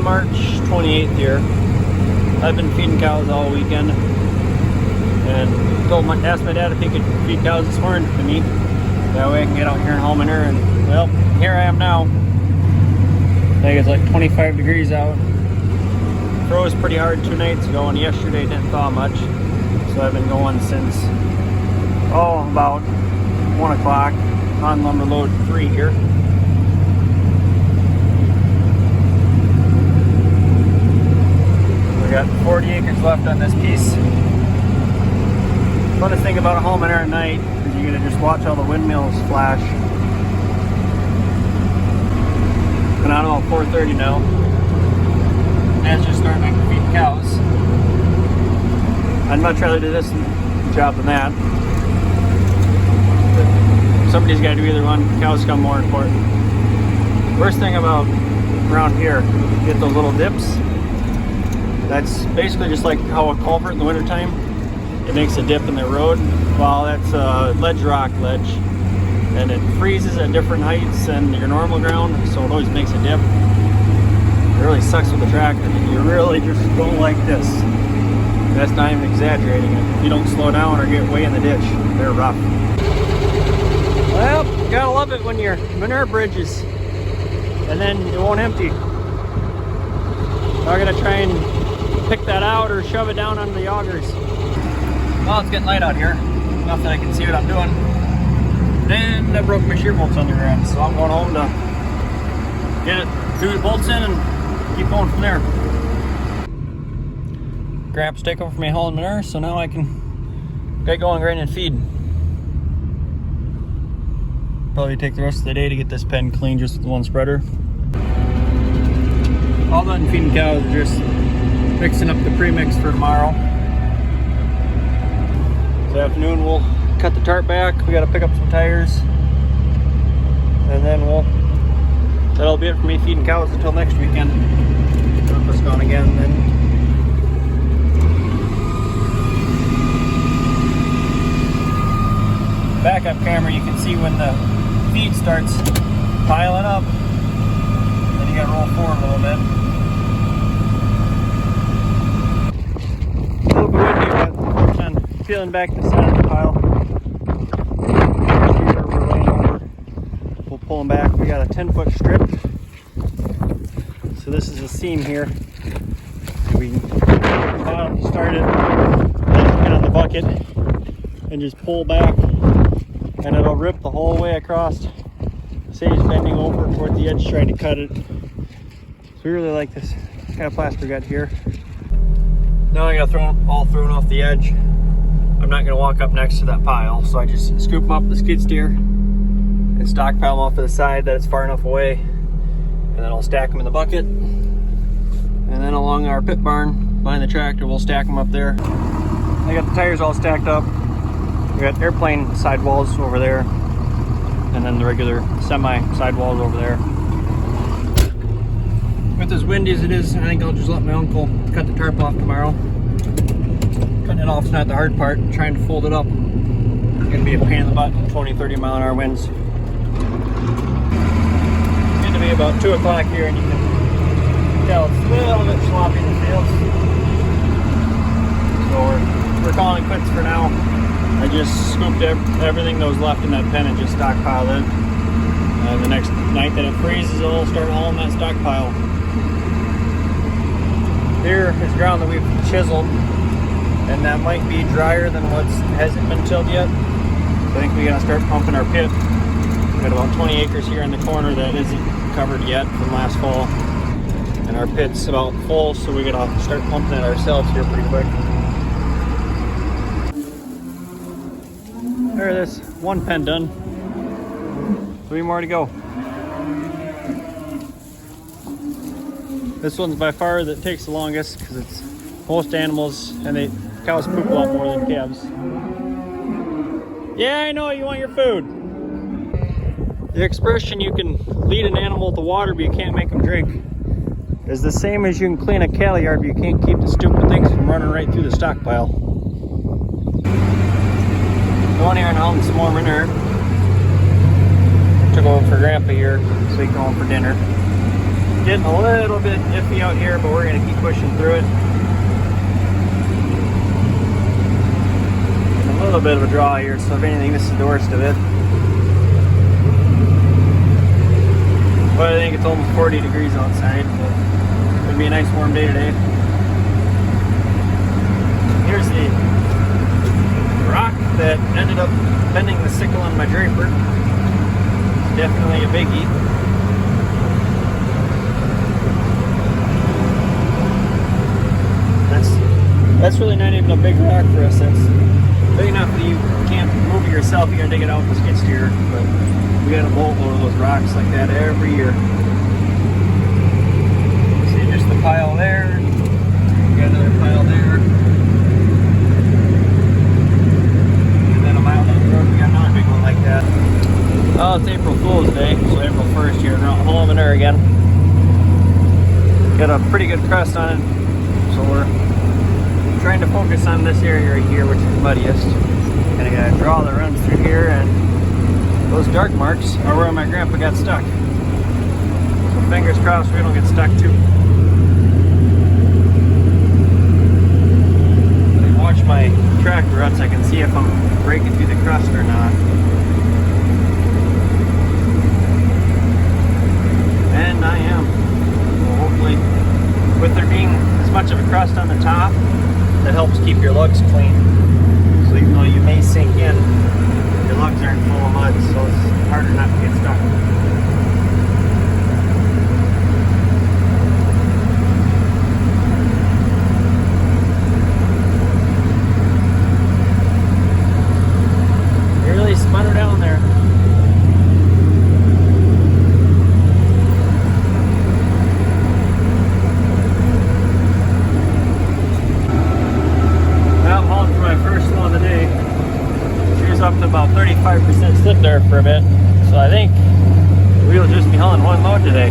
March 28th here. I've been feeding cows all weekend and asked my dad if he could feed cows this morning for me. That way I can get out here and haul manure, and well, here I am now. I think it's like 25 degrees out. Froze pretty hard 2 nights ago, and yesterday didn't thaw much. So I've been going since, about 1 o'clock on lumber load 3 here. We got 40 acres left on this piece. Funnest thing about a home manure at night is you get to just watch all the windmills flash. Been out about 4:30 now. Dad's just starting to feed cows. I'd much rather do this job than that. But somebody's got to do either one. Cows come more important. Worst thing about around here, you get those little dips. That's basically just like how a culvert in the wintertime, it makes a dip in the road. Well, that's a rock ledge. And it freezes at different heights than your normal ground, so it always makes a dip. It really sucks with the tractor. You really just go like this. That's not even exaggerating it. If you don't slow down or get way in the ditch, they're rough. Well, you gotta love it when your manure bridges and then it won't empty. I'm gonna try and pick that out or shove it down under the augers. Well, it's getting light out here. Enough that I can see what I'm doing. And I broke my shear bolts on the rear end, so I'm going home to get it through the bolts in and keep going from there. Gramps take over for me hauling manure, so now I can get going, grind and feed. Probably take the rest of the day to get this pen clean just with one spreader. All done feeding cows, just mixing up the premix for tomorrow. This afternoon we'll cut the tarp back. We got to pick up some tires, and then that'll be it for me feeding cows until next weekend. Tarp is gone again then. Backup camera, you can see when the feed starts piling up, then you got to roll forward a little bit. A little bit windy, but I'm peeling back the side of the pile. Here we're laying over. We'll pull them back. We got a 10-foot strip. So this is a seam here. We can start it, get on the bucket, and just pull back, and it'll rip the whole way across. Say he's bending over toward the edge trying to cut it. So we really like this kind of plaster we got here. Now I got all thrown off the edge. I'm not gonna walk up next to that pile, so I just scoop them up the skid steer and stockpile them off to the side that it's far enough away, and then I'll stack them in the bucket. And then along our pit barn behind the tractor, we'll stack them up there. I got the tires all stacked up. We got airplane sidewalls over there, and then the regular semi sidewalls over there. With as windy as it is, I think I'll just let my uncle cut the tarp off tomorrow. Cutting it off is not the hard part. Trying to fold it up, it's gonna be a pain in the butt. 20-30 mile an hour winds. It's going to be about 2 o'clock here, and you can tell it's a little bit sloppy in the fields. So we're calling it quits for now. I just scooped everything that was left in that pen and just stockpiled it. And the next night that it freezes, I'll start hauling that stockpile. Here is ground that we've chiseled, and that might be drier than what hasn't been tilled yet. So I think we gotta start pumping our pit. We've got about 20 acres here in the corner that isn't covered yet from last fall. And our pit's about full, so we gotta start pumping it ourselves here pretty quick. There it is, one pen done. 3 more to go. This one's by far that takes the longest because it's most animals, and cows poop a lot more than calves. Yeah, I know you want your food. The expression "you can lead an animal to water but you can't make them drink" is the same as you can clean a cattle yard but you can't keep the stupid things from running right through the stockpile. Going here and hauling some more manure. Took over for Grandpa here so he can go home for dinner. getting a little bit iffy out here, but we're gonna keep pushing through it. And a little bit of a draw here, so if anything, this is the worst of it. But I think it's almost 40 degrees outside, so it's gonna be a nice warm day today. Here's the rock that ended up bending the sickle on my draper. It's definitely a biggie. That's really not even a big rock for us. That's big enough that you can't move it yourself. You gotta dig it out with the skid steer. But we got a boatload of those rocks like that every year. See just the pile there. We got another pile there. And then a mile down the road, we got another big one like that. Oh, it's April Fool's Day, so April 1st here. Home in there again. Got a pretty good crust on it, so we're trying to focus on this area right here, which is the muddiest. And I got a draw that runs through here, and those dark marks are where my grandpa got stuck. So fingers crossed we don't get stuck too. But I watch my track ruts, I can see if I'm breaking through the crust or not. And I am. Well, hopefully, with there being as much of a crust on the top, that helps keep your lugs clean. So even though you may sink in, your lugs aren't full of mud, so it's harder not to get stuck. You really spun her down there. Up to about 35% slip there for a bit, so I think we'll just be hauling one load today.